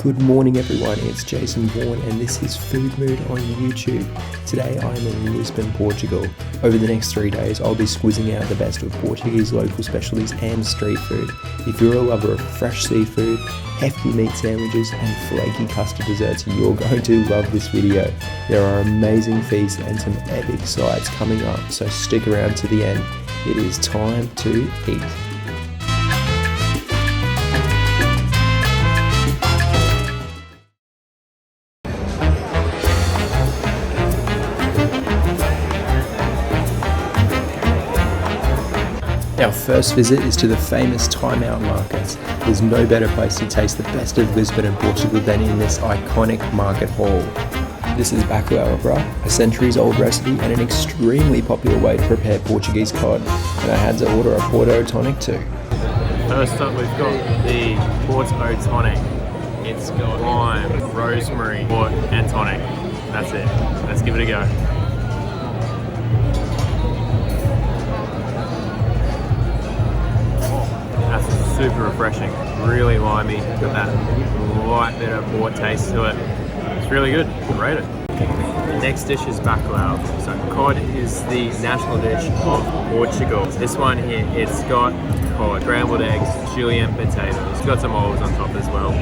Good morning everyone, it's Jason Vaughan and this is Food Mood on YouTube. Today I am in Lisbon, Portugal. Over the next 3 days I'll be squeezing out the best of Portuguese local specialties and street food. If you're a lover of fresh seafood, hefty meat sandwiches and flaky custard desserts, you're going to love this video. There are amazing feasts and some epic sides coming up, so stick around to the end. It is time to eat. Our first visit is to the famous TimeOut Markets. There's no better place to taste the best of Lisbon and Portugal than in this iconic market hall. This is Bacalhau, a centuries-old recipe and an extremely popular way to prepare Portuguese cod. And I had to order a Porto Tonic too. First up we've got the Porto Tonic. It's got lime, rosemary, port and tonic. That's it. Let's give it a go. Super refreshing, really limey, got that light bit of port taste to it. It's really good, rate it. The next dish is bacalhau. So cod is the national dish of Portugal. This one here, it's got cod, scrambled eggs, julienne potatoes. It's got some olives on top as well.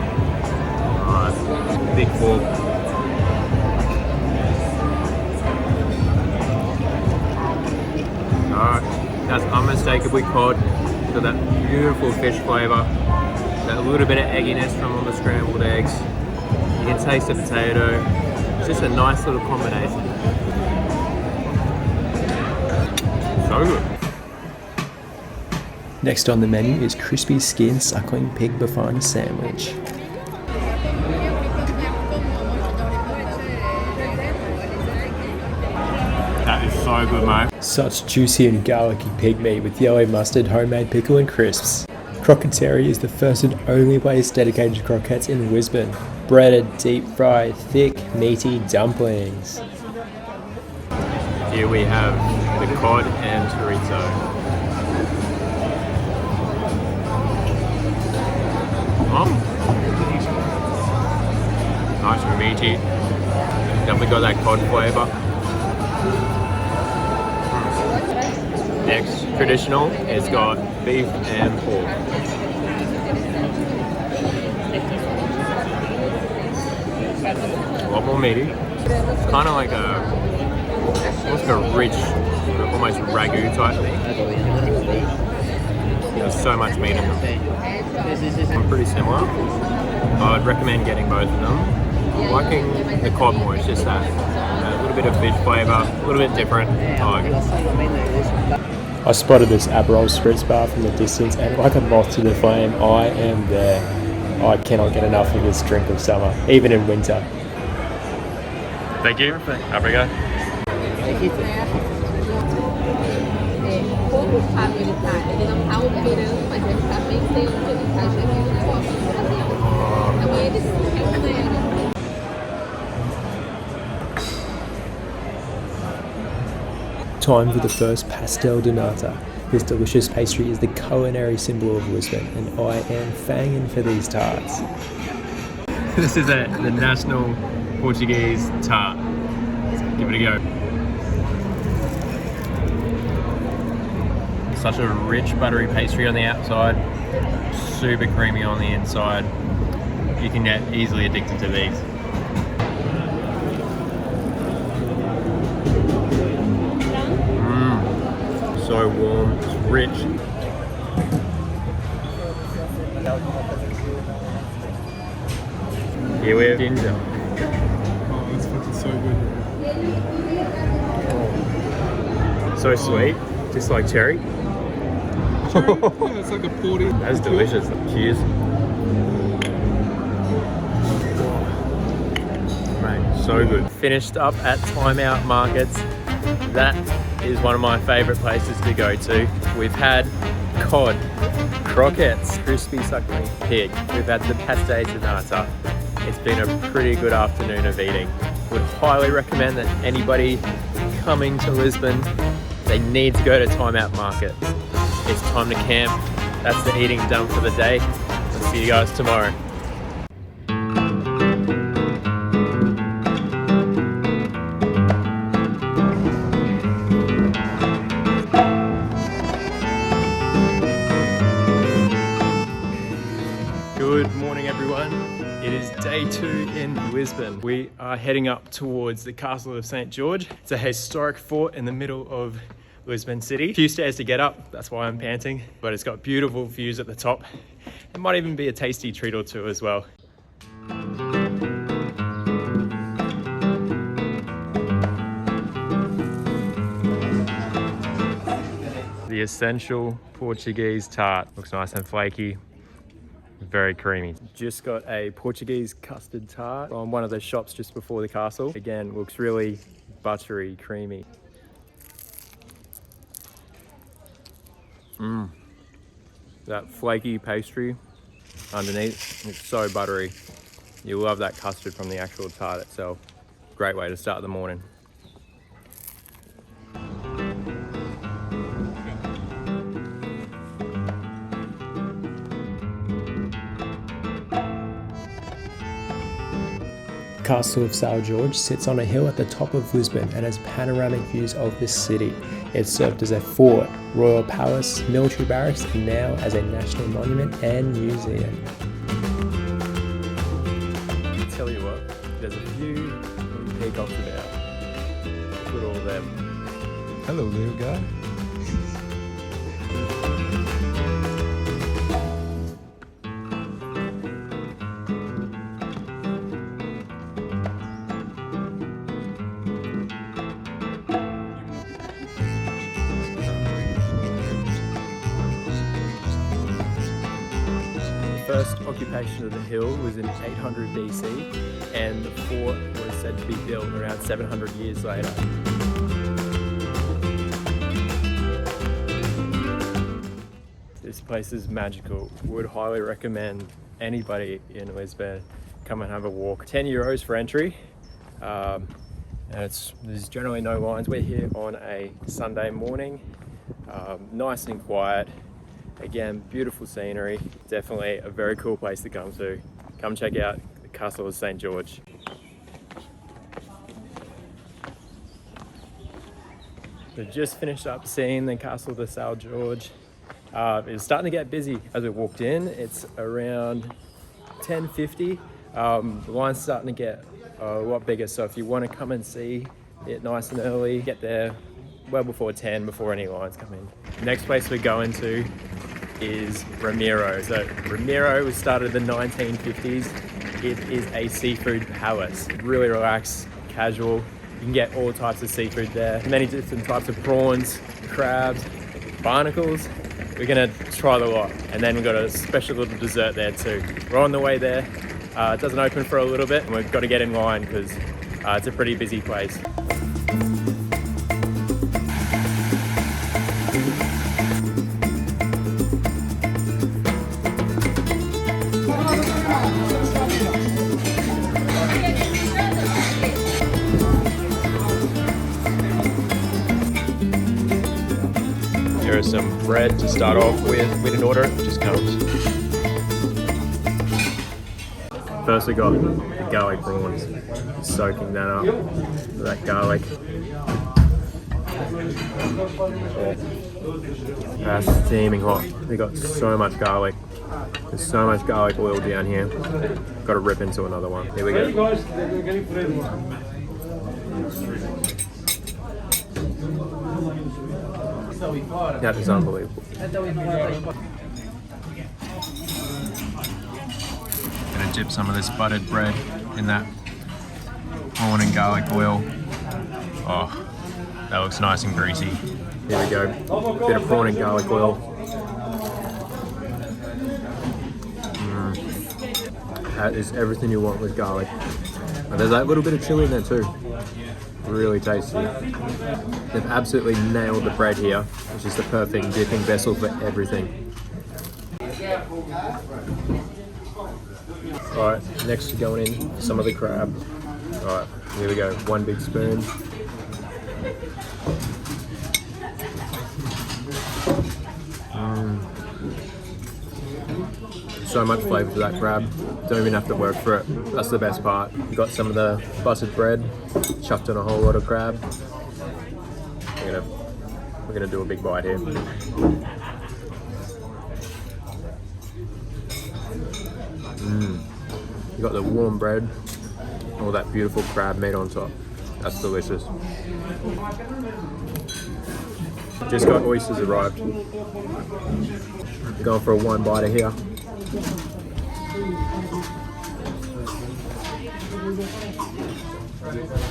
Big fork. That's unmistakably cod. Got that beautiful fish flavour, that little bit of egginess from all the scrambled eggs. You can taste the potato. It's just a nice little combination. So good. Next on the menu is crispy skin suckling pig Bifana sandwich. That is so good, mate. Such juicy and garlicky pig meat with yellow mustard, homemade pickle and crisps. Croqueteria is the first and only place dedicated to croquettes in Lisbon. Breaded, deep fried, thick, meaty dumplings. Here we have the cod and chorizo. Nice and meaty. Definitely got that cod flavour. Next, traditional, it's got beef and pork. A lot more meaty. It's kind of like almost like a rich, almost ragu type thing. There's so much meat in them. I'm pretty similar. I would recommend getting both of them. I'm liking the cod more, it's just that. A little bit of fish flavour, a little bit different. I like it. I spotted this Aperol Spritz bar from the distance and like a moth to the flame, I am there. I cannot get enough of this drink of summer, even in winter. Thank you. Prego. Time for the first Pastel de Nata. This delicious pastry is the culinary symbol of Lisbon and I am fanging for these tarts. This is the national Portuguese tart. Let's give it a go. Such a rich buttery pastry on the outside, super creamy on the inside. You can get easily addicted to these. So warm, it's rich. Here we have ginger. Oh, that's fucking so good. So sweet, just like cherry. Cherry? Yeah, it's like a porty. That's delicious. Cheers. Mate, so good. Finished up at TimeOut Markets. That is one of my favourite places to go to. We've had cod, croquettes, crispy suckling pig. We've had the Pastel de Nata. It's been a pretty good afternoon of eating. Would highly recommend that anybody coming to Lisbon, they need to go to TimeOut Market. It's time to camp. That's the eating done for the day. I'll see you guys tomorrow. Lisbon. We are heading up towards the Castle of St. George. It's a historic fort in the middle of Lisbon city. A few stairs to get up, that's why I'm panting, but it's got beautiful views at the top. It might even be a tasty treat or two as well. The essential Portuguese tart. Looks nice and flaky, very creamy. Just got a Portuguese custard tart from one of the shops just before the castle. Again, looks really buttery, creamy. That flaky pastry underneath, it's so buttery. You love that custard from the actual tart itself. Great way to start the morning. The Castle of St. George sits on a hill at the top of Lisbon and has panoramic views of the city. It served as a fort, royal palace, military barracks, and now as a national monument and museum. I'll tell you what, there's a few little peacocks about. Look at all them. Hello, little guy. First occupation of the hill was in 800 BC, and the fort was said to be built around 700 years later. This place is magical. Would highly recommend anybody in Lisbon come and have a walk. 10 euros for entry, and there's generally no lines. We're here on a Sunday morning, nice and quiet. Again, beautiful scenery. Definitely a very cool place to come to. Come check out the Castle of St. George. We've just finished up seeing the Castle of St. George. It's starting to get busy as we walked in. It's around 10:50. The line's starting to get a lot bigger, so if you want to come and see it nice and early, get there well before 10, before any lines come in. The next place we're going to is Ramiro. So Ramiro was started in the 1950s. It is a seafood palace. Really relaxed, casual. You can get all types of seafood there. Many different types of prawns, crabs, barnacles. We're gonna try the lot. And then we've got a special little dessert there too. We're on the way there. It doesn't open for a little bit, and we've got to get in line because it's a pretty busy place. There is some bread to start off with. We didn't order it, it just comes. First we got the garlic prawns, soaking that up with that garlic. That's steaming hot. We got so much garlic. There's so much garlic oil down here. Got to rip into another one. Here we go. That is unbelievable. Gonna dip some of this buttered bread in that prawn and garlic oil. Oh, that looks nice and greasy. Here we go. Bit of prawn and garlic oil. That is everything you want with garlic. And there's that little bit of chili in there too. Really tasty. They've absolutely nailed the bread here, which is the perfect dipping vessel for everything. Alright, next going in some of the crab. Alright, here we go. One big spoon. So much flavour to that crab. Don't even have to work for it. That's the best part. We've got some of the buttered bread, chucked on a whole lot of crab. We're gonna do a big bite here. You got the warm bread, all that beautiful crab meat on top. That's delicious. Just got oysters arrived. Going for a one biter here.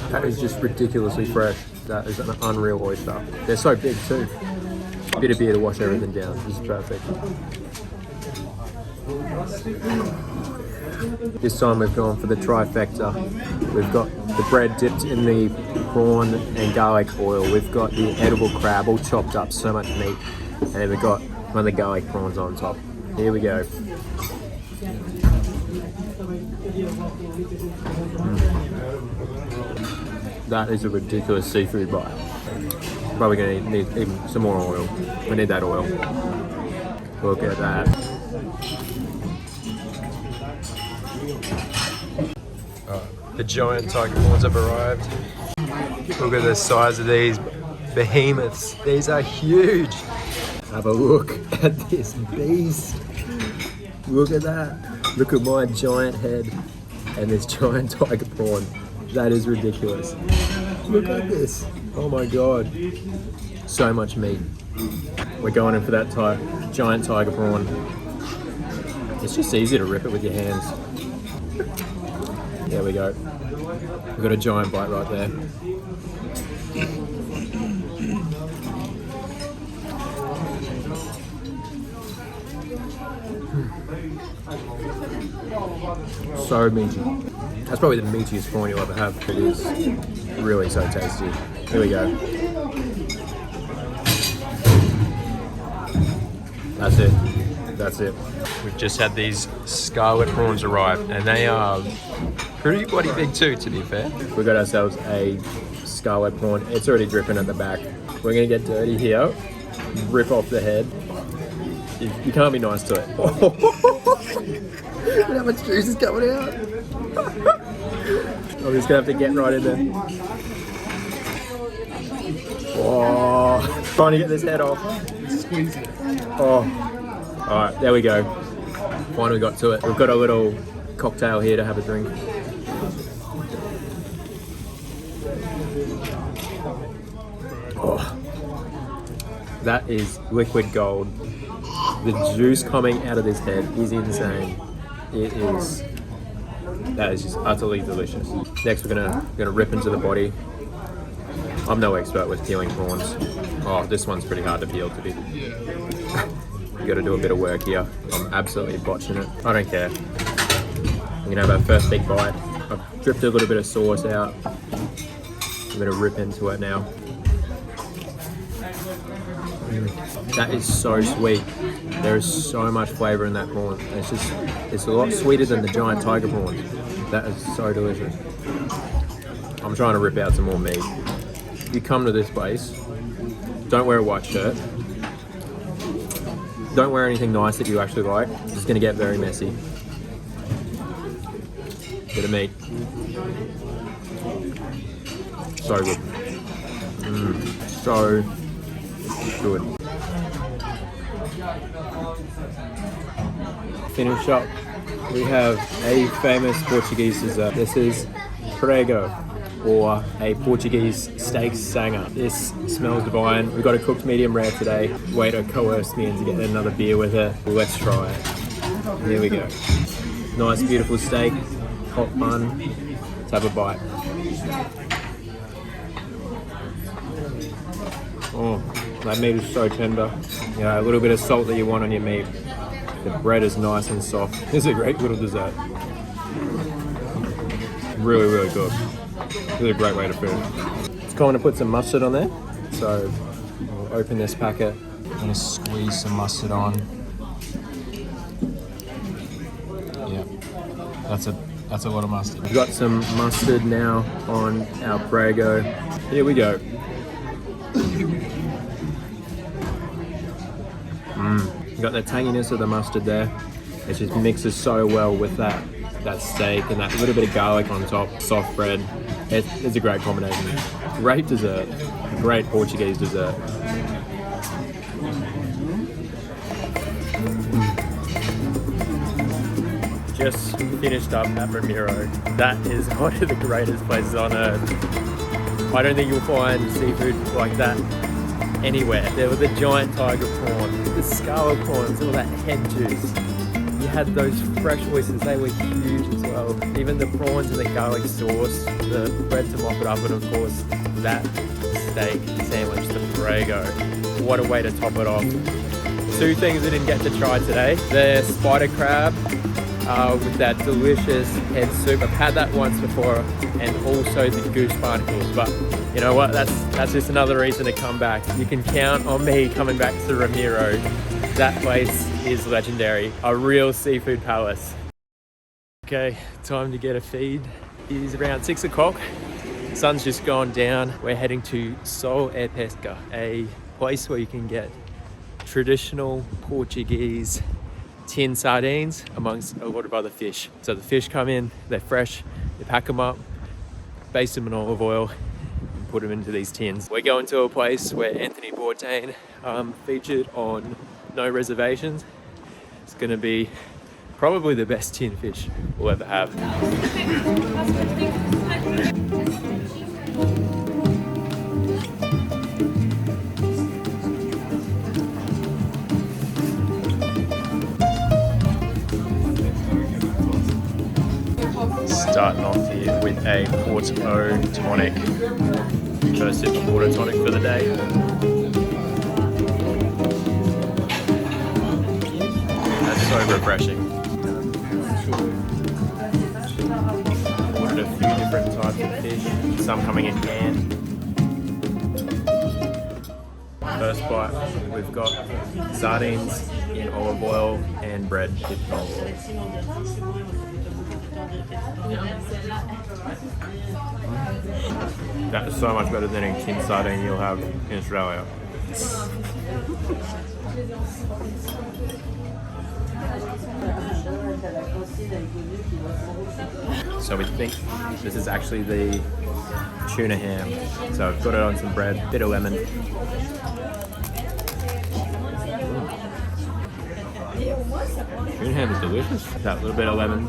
That is just ridiculously fresh. That is an unreal oyster. They're so big too. A bit of beer to wash everything down. This is perfect. This time we've gone for the trifecta. We've got the bread dipped in the prawn and garlic oil. We've got the edible crab all chopped up, so much meat. And then we've got one of the garlic prawns on top. Here we go. That is a ridiculous seafood bite. Probably going to need even some more oil. We need that oil. Look at that. The giant tiger prawns have arrived. Look at the size of these behemoths. These are huge. Have a look at this beast. Look at that. Look at my giant head and this giant tiger prawn. That is ridiculous. Look at this. Oh my god. So much meat. We're going in for that giant tiger prawn. It's just easy to rip it with your hands. There we go. We've got a giant bite right there. So meaty. That's probably the meatiest prawn you'll ever have. It is really so tasty. Here we go. That's it. That's it. We've just had these Scarlet Prawns arrive, and they are pretty bloody big too, to be fair. We got ourselves a Scarlet Prawn. It's already dripping at the back. We're gonna get dirty here, rip off the head. You can't be nice to it. Look how much juice is coming out. I'm just gonna have to get right in there. Oh, trying to get this head off. Squeeze it. Oh, all right, there we go. Finally got to it. We've got a little cocktail here to have a drink. Oh, that is liquid gold. The juice coming out of this head is insane. That is just utterly delicious. Next, we're gonna rip into the body. I'm no expert with peeling prawns. Oh, this one's pretty hard to peel, to be. You got to do a bit of work here. I'm absolutely botching it. I don't care. We're gonna have our first big bite. I've dripped a little bit of sauce out. I'm gonna rip into it now. That is so sweet. There is so much flavour in that prawn. It's a lot sweeter than the giant tiger prawns. That is so delicious. I'm trying to rip out some more meat. You come to this place, don't wear a white shirt. Don't wear anything nice that you actually like. It's going to get very messy. Bit of meat. So good. So good. Finish up. We have a famous Portuguese dessert. This is Prego, or a Portuguese steak sanger. This smells divine. We've got a cooked medium rare today. Waiter coerced me into getting another beer with it. Let's try it. Here we go. Nice, beautiful steak, hot bun. Let's have a bite. Oh, that meat is so tender. Yeah, a little bit of salt that you want on your meat. The bread is nice and soft. This is a great little dessert. Really, really good. This is a great way to food. It's common to put some mustard on there. So we'll open this packet. I'm gonna squeeze some mustard on. Yeah, that's a lot of mustard. We've got some mustard now on our Prego. Here we go. You've got the tanginess of the mustard there. It just mixes so well with that steak and that little bit of garlic on top, soft bread. It's a great combination. Great dessert. Great Portuguese dessert. just finished up at Ramiro. That is one of the greatest places on earth. I don't think you'll find seafood like that anywhere. There was the giant tiger prawn, the scarlet prawns, all that head juice. You had those fresh oysters, they were huge as well. Even the prawns and the garlic sauce, the bread to mop it up, and of course that steak sandwich, the Prego. What a way to top it off. Two things I didn't get to try today. The spider crab with that delicious head soup. I've had that once before, and also the goose barnacles. But you know what, that's just another reason to come back. You can count on me coming back to Ramiro. That place is legendary, a real seafood palace. Okay, time to get a feed. It is around 6 o'clock. Sun's just gone down. We're heading to Sol e Pesca, a place where you can get traditional Portuguese tin sardines amongst a lot of other fish. So the fish come in, they're fresh, they pack them up, baste them in olive oil, and put them into these tins. We're going to a place where Anthony Bourdain featured on No Reservations. It's going to be probably the best tin fish we'll ever have. Starting off here with a Porto Tonic. First sip of Porto Tonic for the day. That's so refreshing. Ordered a few different types of fish, some coming in canned. First bite, we've got sardines in olive oil and bread dipped in olive oil. That is so much better than a tin sardine you'll have in Australia. So we think this is actually the tuna ham. So I've got it on some bread, bit of lemon. Tuna ham is delicious. That little bit of lemon,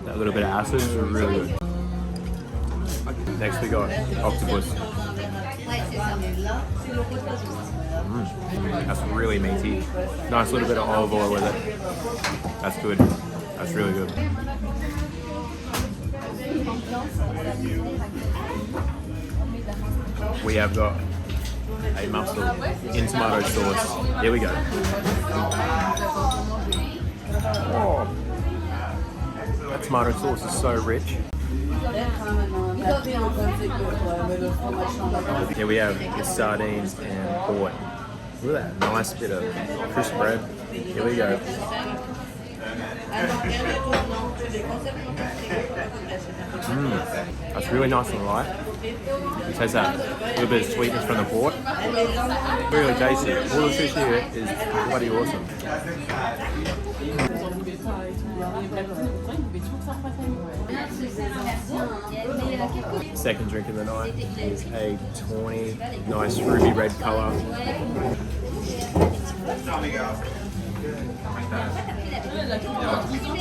that little bit of acid is really good. Next we got octopus. That's really meaty. Nice little bit of olive oil with it. That's good. That's really good. We have got a mussel in tomato sauce. Here we go. Oh, that tomato sauce is so rich. Here we have the sardines and port. Look at that nice bit of crisp bread. Here we go. That's really nice and light. It tastes that little bit of sweetness from the port. Really tasty. All the fish here is bloody awesome. Second drink of the night is a tawny, nice ruby red colour.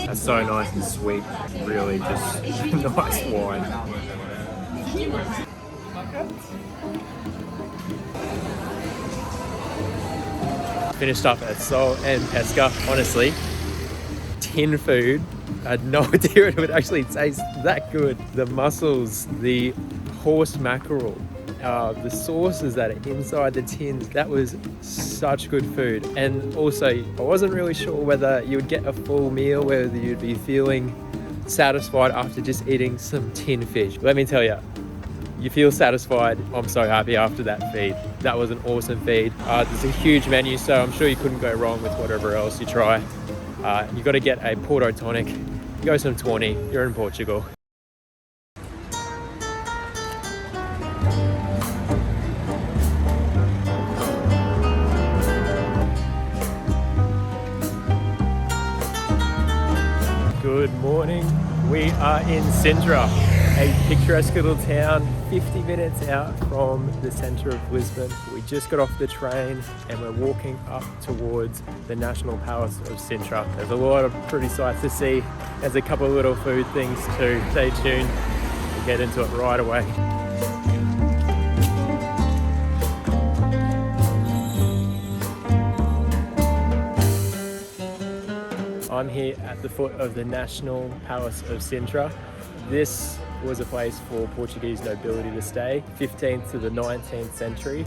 That's so nice and sweet. Really just nice wine. Finished up at Sol and Pesca. Honestly, tin food, I had no idea it would actually taste that good. The mussels, the horse mackerel, the sauces that are inside the tins, that was such good food. And also, I wasn't really sure whether you would get a full meal, whether you'd be feeling satisfied after just eating some tin fish. Let me tell you, you feel satisfied. I'm so happy after that feed. That was an awesome feed. There's a huge menu, so I'm sure you couldn't go wrong with whatever else you try. You got to get a Porto Tonic, go some tawny, you're in Portugal. Good morning. We are in Sintra, a picturesque little town 50 minutes out from the centre of Lisbon. We just got off the train and we're walking up towards the National Palace of Sintra. There's a lot of pretty sights to see. There's a couple of little food things too. Stay tuned, we'll get into it right away. I'm here at the foot of the National Palace of Sintra. This was a place for Portuguese nobility to stay, 15th to the 19th century.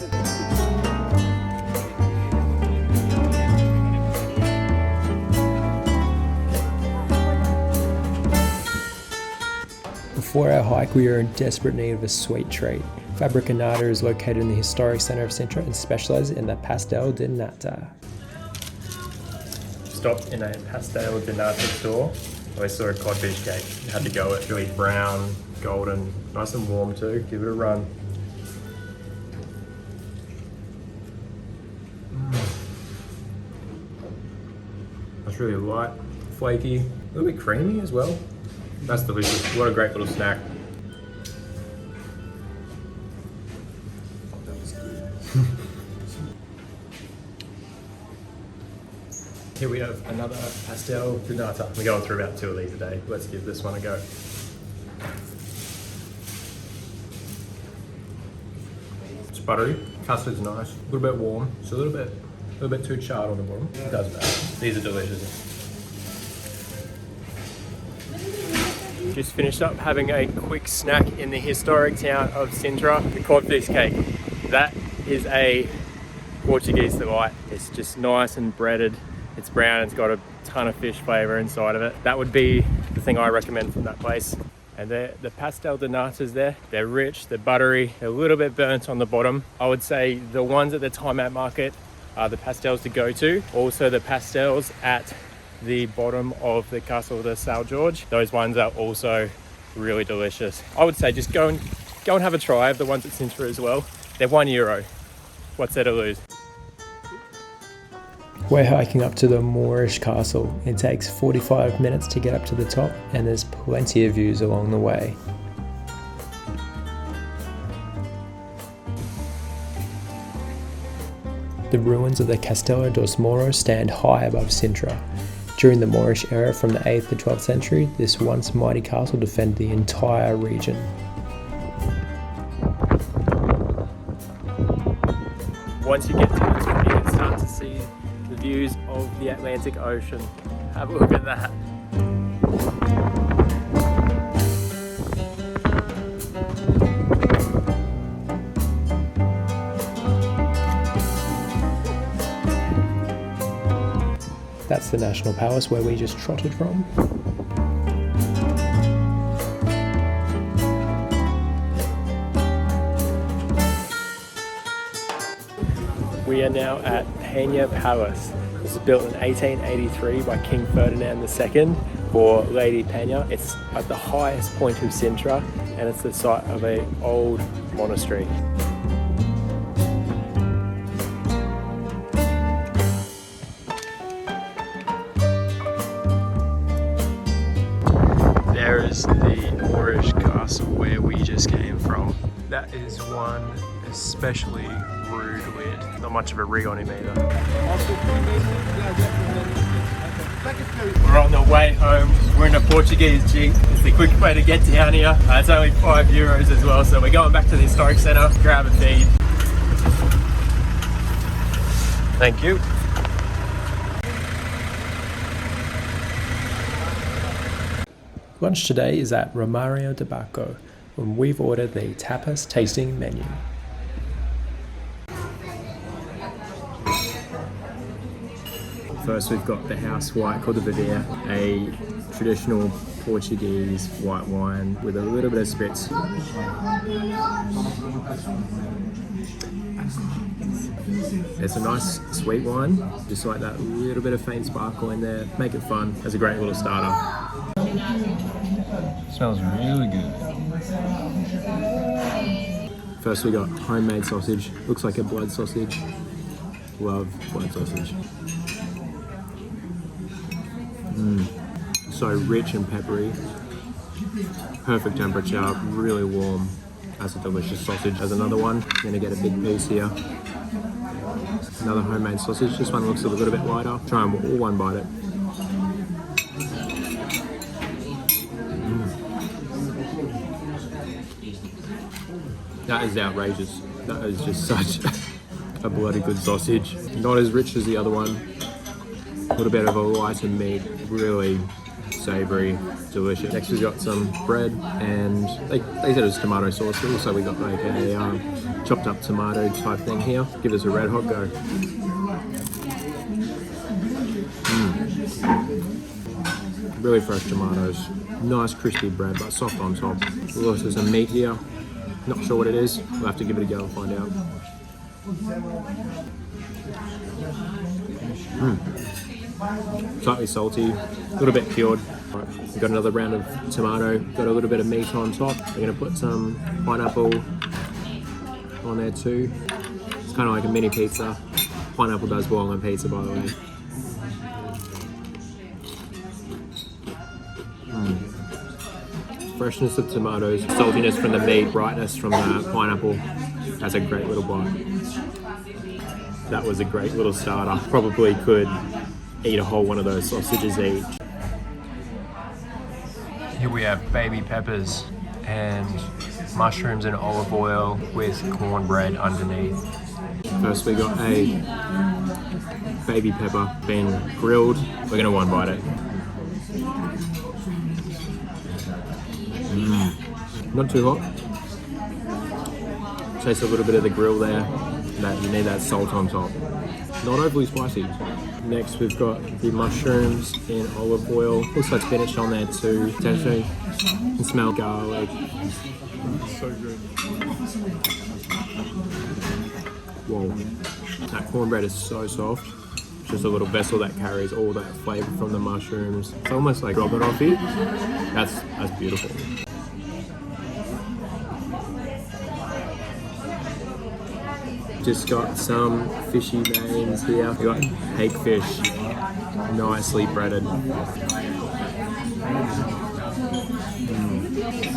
Before our hike, we are in desperate need of a sweet treat. Fábrica de Nata is located in the historic centre of Sintra and specialises in the Pastel de Nata. Stopped in a Pastel de Nata store. I saw a codfish cake. Had to go. It's really brown, golden, nice and warm too. Give it a run. That's really light, flaky, a little bit creamy as well. That's delicious. What a great little snack. Here we have another Pastel de Nata. We're going through about 2 of these a day. Let's give this one a go. It's buttery. Custard's nice. A little bit warm. It's a little bit too charred on the bottom. It doesn't matter. These are delicious. Just finished up having a quick snack in the historic town of Sintra. The codfish cake. That is a Portuguese delight. It's just nice and breaded. It's brown, it's got a ton of fish flavour inside of it. That would be the thing I recommend from that place. And the Pastel de Natas there, they're rich, they're buttery, they're a little bit burnt on the bottom. I would say the ones at the TimeOut Market are the pastels to go to. Also the pastels at the bottom of the Castle de São Jorge. Those ones are also really delicious. I would say just go and have a try of the ones at Sintra as well. They're €1. What's there to lose? We're hiking up to the Moorish castle. It takes 45 minutes to get up to the top and there's plenty of views along the way. The ruins of the Castelo dos Moros stand high above Sintra. During the Moorish era from the 8th to 12th century, this once mighty castle defended the entire region. Once you get to the top, you can start to see the views of the Atlantic Ocean. Have a look at that. That's the National Palace where we just trotted from. We are now at Peña Palace. It was built in 1883 by King Ferdinand II for Lady Peña. It's at the highest point of Sintra and it's the site of an old monastery. There is the Moorish castle where we just came from. That is one especially rude lid. Not much of a rig on him either. We're on the way home. We're in a Portuguese Jeep. It's the quick way to get down here. It's only €5 as well, so we're going back to the historic centre, grab a feed. Thank you. Lunch today is at Romario de Baco, and we've ordered the tapas tasting menu. First we've got the house white called the Viver, a traditional Portuguese white wine with a little bit of Spritz. It's a nice sweet wine, just like that little bit of faint sparkle in there. Make it fun. It's a great little starter. Smells really good. First we got homemade sausage. Looks like a blood sausage. Love blood sausage. So rich and peppery. Perfect temperature, really warm. That's a delicious sausage. There's another one. I'm gonna get a big piece here. Another homemade sausage. This one looks a little bit lighter. Try and all one bite it. That is outrageous. That is just such a bloody good sausage. Not as rich as the other one. A little bit of a lighter meat. Really savoury, delicious. Next we've got some bread, and they said it was tomato sauce, but also we got like a chopped up tomato type thing here. Give this a red hot go. Really fresh tomatoes. Nice crispy bread, but soft on top. There's also some meat here. Not sure what it is. We'll have to give it a go and find out. Slightly salty, a little bit cured. Right, we've got another round of tomato, got a little bit of meat on top. We're going to put some pineapple on there too. It's kind of like a mini pizza. Pineapple does belong on pizza, by the way. Freshness of tomatoes, saltiness from the meat, brightness from the pineapple. That's a great little bite. That was a great little starter. Probably could eat a whole one of those sausages each. Here we have baby peppers and mushrooms and olive oil with cornbread underneath. First we got a baby pepper being grilled. We're gonna one bite it. Not too hot. Taste a little bit of the grill there. That you need that salt on top. Not overly spicy. Next we've got the mushrooms in olive oil. Looks like spinach on there too. Potentially you can smell garlic. So good. Whoa. That cornbread is so soft. Just a little vessel that carries all that flavour from the mushrooms. It's almost like stroganoffy. That's beautiful. Just got some fishy veins here. We got hake fish, nicely breaded.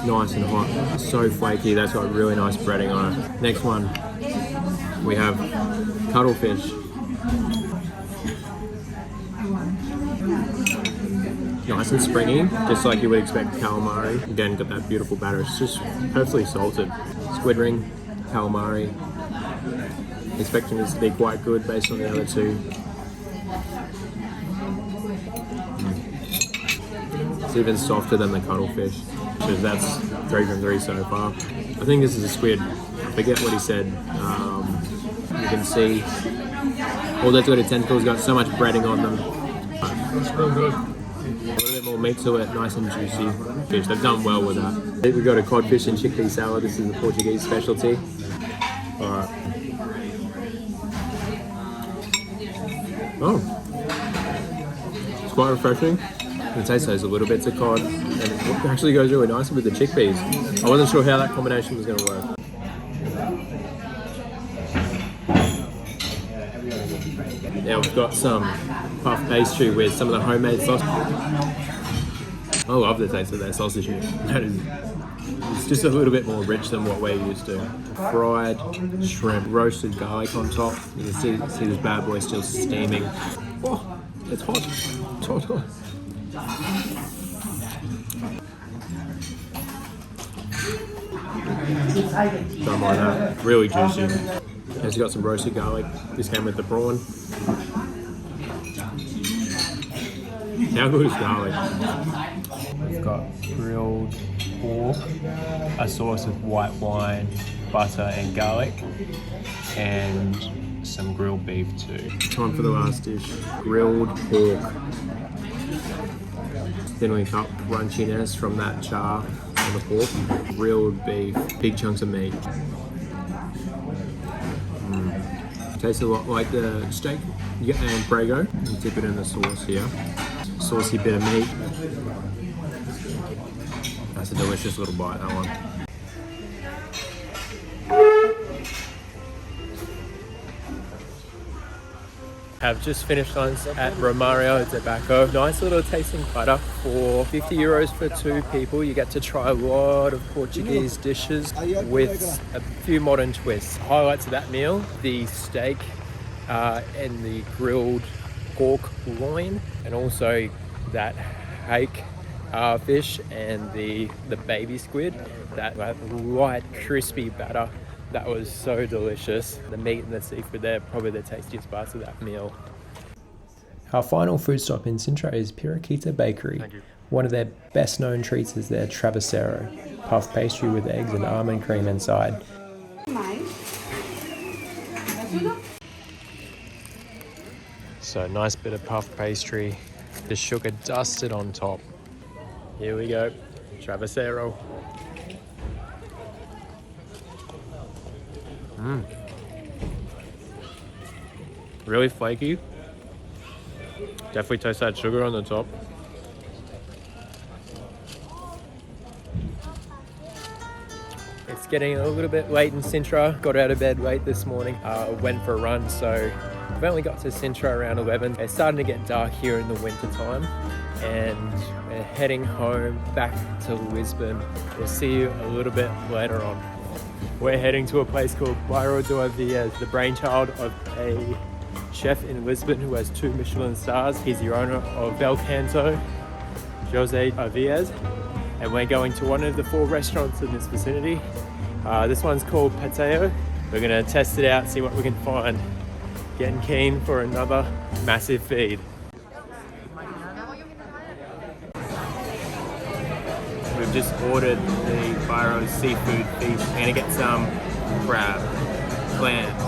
Nice and hot, so flaky. That's got really nice breading on it. Next one, we have cuttlefish. Nice and springy, just like you would expect calamari. Again, got that beautiful batter. It's just perfectly salted. Squid ring, calamari. Expecting this to be quite good based on the other two. It's even softer than the cuttlefish. So that's 3 from 3 so far. I think this is a squid. I forget what he said. You can see all those little tentacles got so much breading on them. It's real good. A little bit more meat to it, nice and juicy fish. They've done well with that. We got a codfish and chickpea salad. This is a Portuguese specialty. Alright. Oh, it's quite refreshing. The taste has a little bit of cod, and it actually goes really nicely with the chickpeas. I wasn't sure how that combination was going to work. Now we've got some puff pastry with some of the homemade sausage. I love the taste of that sausage here. It's just a little bit more rich than what we're used to. Fried shrimp, roasted garlic on top. You can see this bad boy still steaming. Oh, it's hot. It's hot. Don't mind that. Really juicy. Has got some roasted garlic. This came with the prawn. How good is garlic? We've got grilled pork, a sauce of white wine, butter and garlic, and some grilled beef too. Time for the last dish. Grilled pork. Thinly cut crunchiness from that char on the pork. Grilled beef, big chunks of meat. Tastes a lot like the steak and Prego. You dip it in the sauce here. Saucy bit of meat. That's a delicious little bite, that one. have just finished lunch at Ramiro Tobacco. Nice little tasting platter for 50 euros for 2 people. You get to try a lot of Portuguese dishes with a few modern twists. Highlights of that meal, the steak and the grilled pork loin, and also that hake fish and the baby squid, that light crispy batter. That was so delicious. The meat and the seafood there, probably the tastiest parts of that meal. Our final food stop in Sintra is Piraquita Bakery. One of their best known treats is their travesseiro, puff pastry with eggs and almond cream inside. So nice bit of puff pastry, the sugar dusted on top. Here we go, travesseiro. Really flaky. Definitely taste that sugar on the top. It's getting a little bit late in Sintra. Got out of bed late this morning. Went for a run, so I've only got to Sintra around 11. It's starting to get dark here in the winter time, and we're heading home back to Lisbon. We'll see you a little bit later on. We're heading to a place called Bairro do Avias, the brainchild of a chef in Lisbon who has 2 Michelin stars. He's the owner of Bel Canto, Jose Avias, and we're going to one of the 4 restaurants in this vicinity. This one's called Pastel. We're gonna test it out, see what we can find. Getting keen for another massive feed. We've just ordered the Bairro seafood feast. We're gonna get some crab, clams,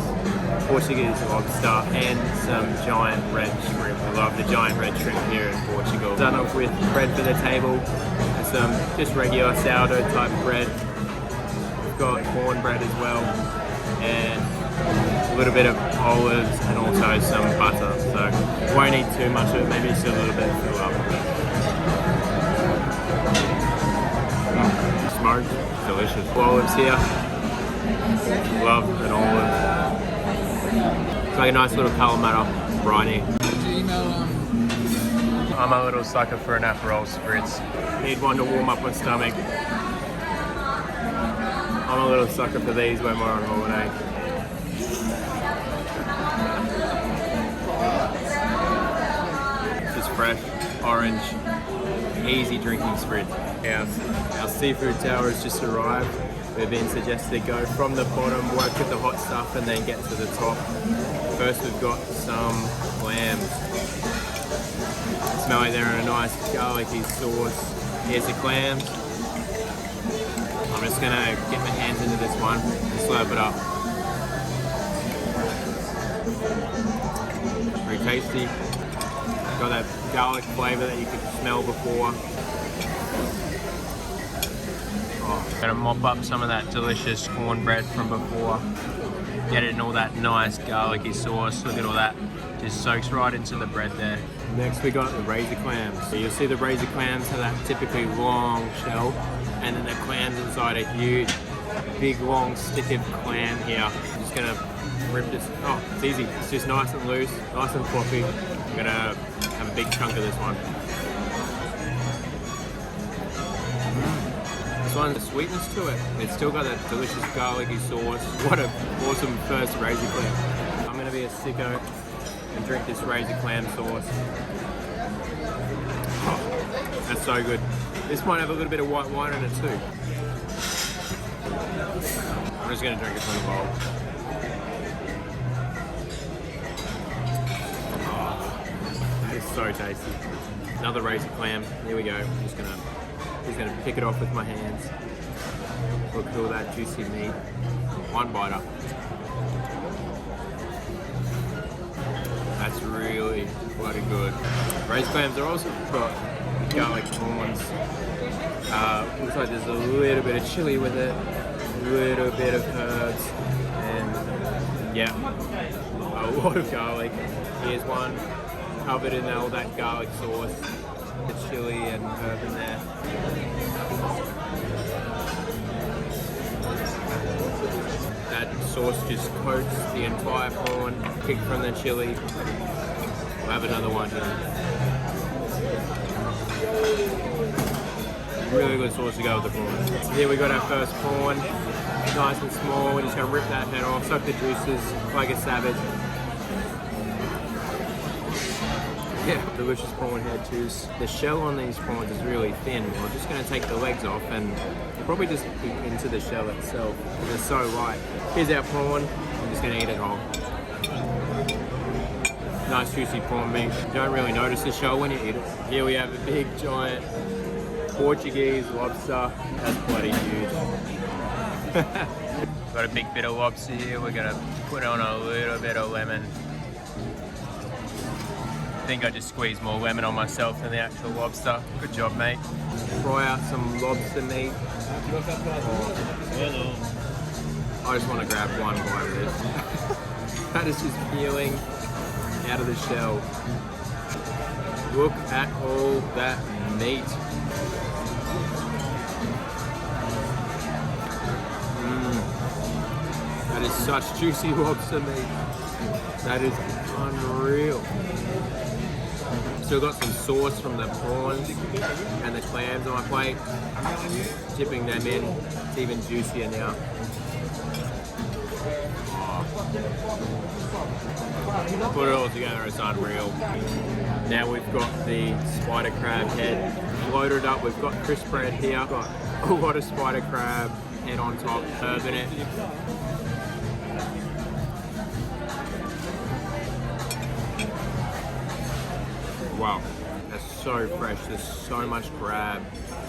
Portuguese lobster, and some giant red shrimp. We love the giant red shrimp here in Portugal. Done off with bread for the table, and some just regular sourdough type bread. We've got cornbread as well, and a little bit of olives, and also some butter. So won't eat too much of it, maybe just a little bit to fill up. Smoked, delicious. Olives here. Love an olive. It's like a nice little Kalamata briny. I'm a little sucker for an Aperol Spritz. Need one to warm up my stomach. I'm a little sucker for these when we're on holiday. Just fresh, orange, easy drinking Spritz. Yeah, our seafood tower has just arrived. We've been suggested to go from the bottom, work with the hot stuff, and then get to the top. First, we've got some clams. Smell like they're in a nice garlicky sauce. Here's the clams. I'm just gonna get my hands into this one and slurp it up. Very tasty. Got that garlic flavour that you could smell before. Gonna mop up some of that delicious cornbread from before. Get it in all that nice garlicky sauce. Look at all that. Just soaks right into the bread there. Next we got the razor clams. So you'll see the razor clams have that typically long shell, and then the clams inside a huge, big long stick of clam here. I'm just gonna rip this. Oh, it's easy. It's just nice and loose, nice and fluffy. I'm gonna have a big chunk of this one. This one has a sweetness to it. It's still got that delicious garlicky sauce. What an awesome first razor clam. I'm gonna be a sicko and drink this razor clam sauce. Oh, that's so good. This might have a little bit of white wine in it too. I'm just gonna drink it from the bowl. Oh, it's so tasty. Another razor clam. Here we go. I'm just gonna pick it off with my hands. Look at all that juicy meat. One bite up. That's really bloody good. Raised clams are also got garlic prawns. Looks like there's a little bit of chili with it, a little bit of herbs, and yeah, a lot of garlic. Here's one covered in all that garlic sauce. The chili and herb in there. That sauce just coats the entire prawn, kicked from the chili. We'll have another one. Really good sauce to go with the prawn. So here we got our first prawn, nice and small. We're just gonna rip that head off, suck the juices like a savage. Yeah, delicious prawn head juice. The shell on these prawns is really thin. I'm just gonna take the legs off and probably just eat into the shell itself. It's so light. Here's our prawn. I'm just gonna eat it whole. Nice juicy prawn meat. You don't really notice the shell when you eat it. Here we have a big giant Portuguese lobster. That's bloody huge. Got a big bit of lobster here. We're gonna put on a little bit of lemon. I think I just squeezed more lemon on myself than the actual lobster. Good job, mate. Fry out some lobster meat. I just want to grab one bite of this. That is just peeling out of the shell. Look at all that meat. That is such juicy lobster meat. That is unreal. Still got some sauce from the prawns and the clams on my plate. Dipping them in, it's even juicier now. Oh. Put it all together, it's unreal. Now we've got the spider crab head loaded up. We've got crisp bread here. Got a lot of spider crab head on top, herb in it. Wow, that's so fresh. There's so much crab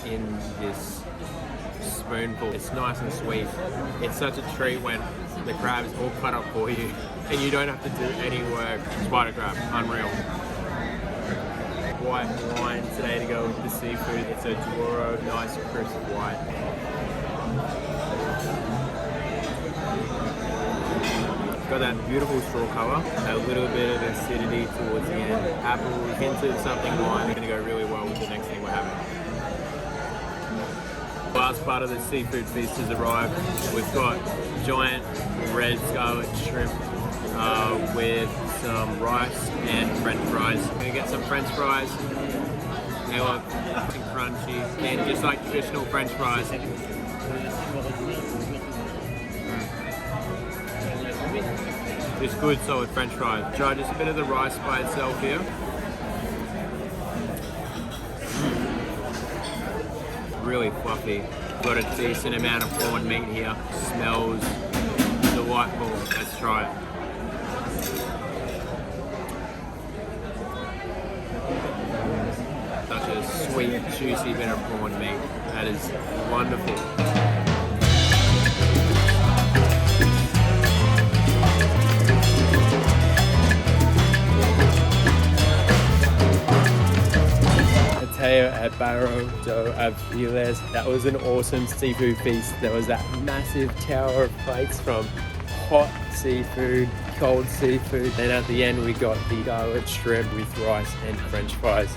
in this spoonful. It's nice and sweet. It's such a treat when the crab is all cut up for you and you don't have to do any work. Spider crab, unreal. White wine today to go with the seafood. It's a Douro, nice crisp white. Got that beautiful straw colour, a little bit of acidity towards the end. Apple, hint of something lime. It's going to go really well with the next thing we're having. Last part of the seafood feast has arrived. We've got giant red scarlet shrimp with some rice and french fries. We're going to get some french fries. They look fucking crunchy and just like traditional french fries. Just good solid french fries. Try just a bit of the rice by itself here. Really fluffy. Got a decent amount of prawn meat here. Smells delightful. Let's try it. Such a sweet, juicy bit of prawn meat. That is wonderful. At Barro do Aviles. That was an awesome seafood feast. There was that massive tower of plates from hot seafood, cold seafood. Then at the end we got the garlic shrimp with rice and french fries.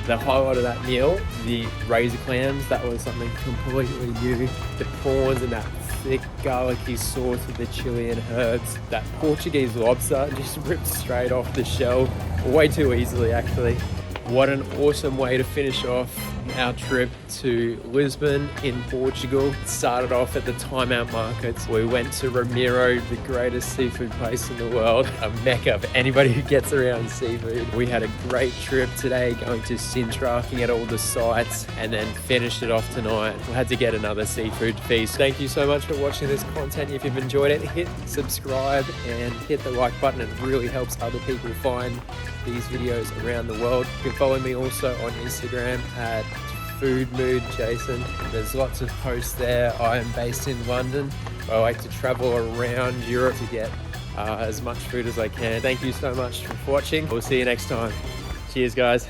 The highlight of that meal, the razor clams, that was something completely new. The prawns and that thick garlicky sauce with the chili and herbs. That Portuguese lobster just ripped straight off the shell, way too easily actually. What an awesome way to finish off our trip to Lisbon in Portugal. It started off at the TimeOut Markets. We went to Ramiro, the greatest seafood place in the world, a mecca for anybody who gets around seafood. We had a great trip today going to Sintra, looking at all the sites, and then finished it off tonight. We had to get another seafood feast. Thank you so much for watching this content. If you've enjoyed it, hit subscribe and hit the like button. It really helps other people find these videos around the world. You can follow me also on Instagram at foodmoodjason. There's lots of posts there. I am based in London. I like to travel around Europe to get as much food as I can. Thank you so much for watching. We'll see you next time. Cheers, guys.